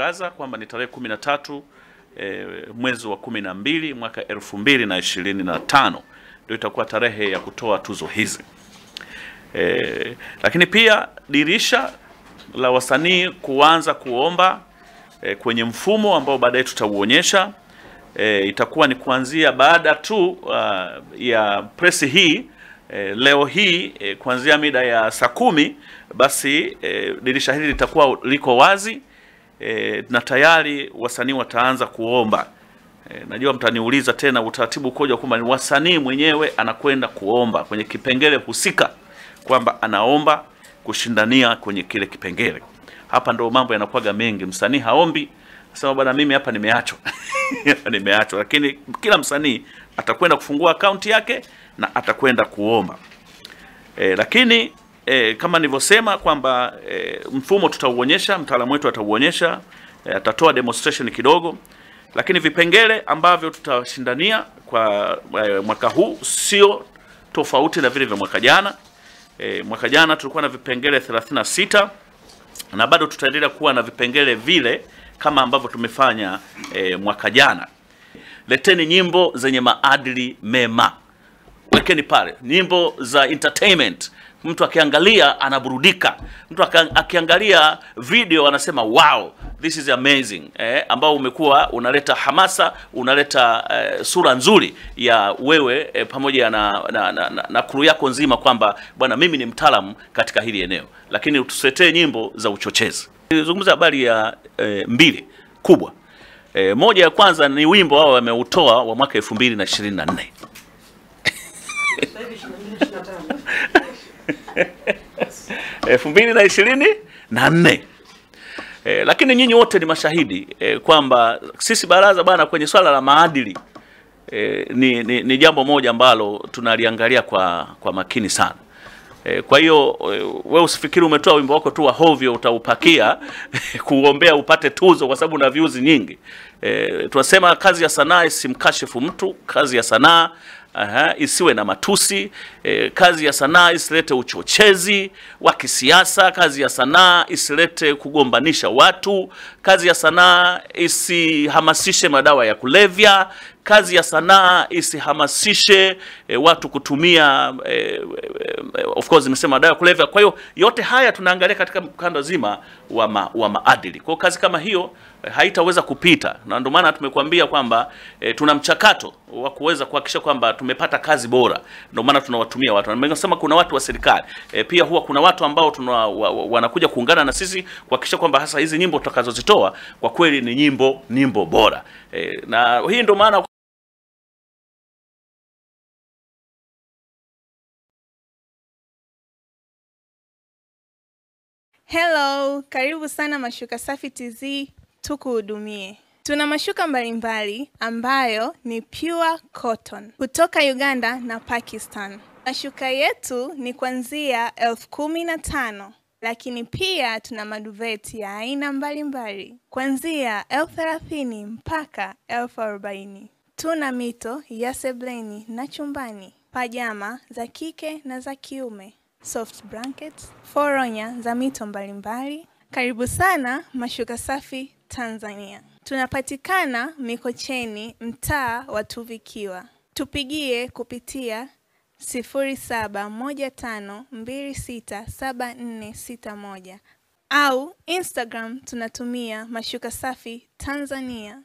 kutangaza kwamba ni tarehe 13 mwezi wa 12 mwaka 2025 ndio itakuwa tarehe ya kutoa tuzo hizi. Lakini pia dirisha la wasanii kuanza kuomba kwenye mfumo ambao baadaye tutauonyesha, itakuwa ni kuanzia baada tu ya press hii leo hii kuanzia mida ya saa 10, basi dirisha hili litakuwa liko wazi na tayari wasanii wataanza kuomba. Najua mtaniuliza tena utaratibu ukoje, kwamba ni wasanii mwenyewe anakwenda kuomba kwenye kipengele husika kwamba anaomba kushindania kwenye kile kipengele. Hapa ndo mambo yanakuwa mengi. Msanii haombi sema bwana mimi hapa nimeachwa. Nimeachwa, lakini kila msanii atakwenda kufungua akaunti yake na atakwenda kuomba. Lakini kama nilivyosema kwamba mfumo tutauonyesha, mtaalamu wetu atauonyesha, atatoa demonstration kidogo, lakini vipengele ambavyo tutashindania kwa mwaka huu sio tofauti na vile vya mwaka jana. Mwaka jana tulikuwa na vipengele 36 na bado tutaendelea kuwa na vipengele vile kama ambavyo tumefanya mwaka jana. Leteni nyimbo zenye maadili mema. Wekeni pale nyimbo za entertainment. Mtu akiangalia anaburudika. Mtu akiangalia video anasema wow, this is amazing. Ambao umekuwa unaleta hamasa, unaleta sura nzuri ya wewe pamoja na crew yako nzima kwamba bwana mimi ni mtaalamu katika hili eneo. Lakini utusetee nyimbo za uchochezi. Nizungumza habari ya mbili kubwa. Moja ya kwanza ni wimbo wao wameutoa wa mwaka 2024. 2024. Lakini nyinyi wote ni mashahidi kwamba sisi baraza bana kwenye swala la maadili ni jambo moja ambalo tunaliangalia kwa makini sana. Kwa hiyo wewe usifikiri umetoa wimbo wako tu wa hovyo utaupakia kuombea upate tuzo kwa sababu una views nyingi. Tunasema kazi ya sanaa isimkashifu mtu, kazi ya sanaa isiwe na matusi, kazi ya sanaa isilete uchochezi wa kisiasa, kazi ya sanaa isilete kugombanisha watu, kazi ya sanaa isihamasishe madawa ya kulevya, kazi ya sanaa isihamasishe watu kutumia of course nimesema madawa ya kulevya. Kwa hiyo yote haya tunaangalia katika mkanda zima wa maadili. Kwa kazi kama hiyo haitaweza kupita, na ndio maana tumekuambia kwamba tuna mchakato wa kuweza kuhakikisha kwamba tumepata kazi bora. Ndio maana tunawatumia watu. Nimesema kuna watu wa serikali pia huwa kuna watu ambao wanakuja kuungana na sisi kuhakikisha kwamba hasa hizi nyimbo tutakazozitoa kwa kweli ni nyimbo bora. Na hii ndio maana Hello, karibu sana Mashuka Safi TZ, tukuhudumie. Tuna mashuka mbalimbali ambayo ni pure cotton kutoka Uganda na Pakistan. Mashuka yetu ni kuanzia 15,000, lakini pia tuna maduveti ya aina mbalimbali kuanzia 30,000 mpaka 40,000. Tuna mito ya sebleni na chumbani, pajama za kike na za kiume, soft blankets, foronya za mito mbalimbali. Karibu sana Mashuka Safi Tanzania. Tunapatikana Mikocheni, mtaa wa Tuvikiwa. Tupigie kupitia 0715267461 au Instagram tunatumia Mashuka Safi Tanzania.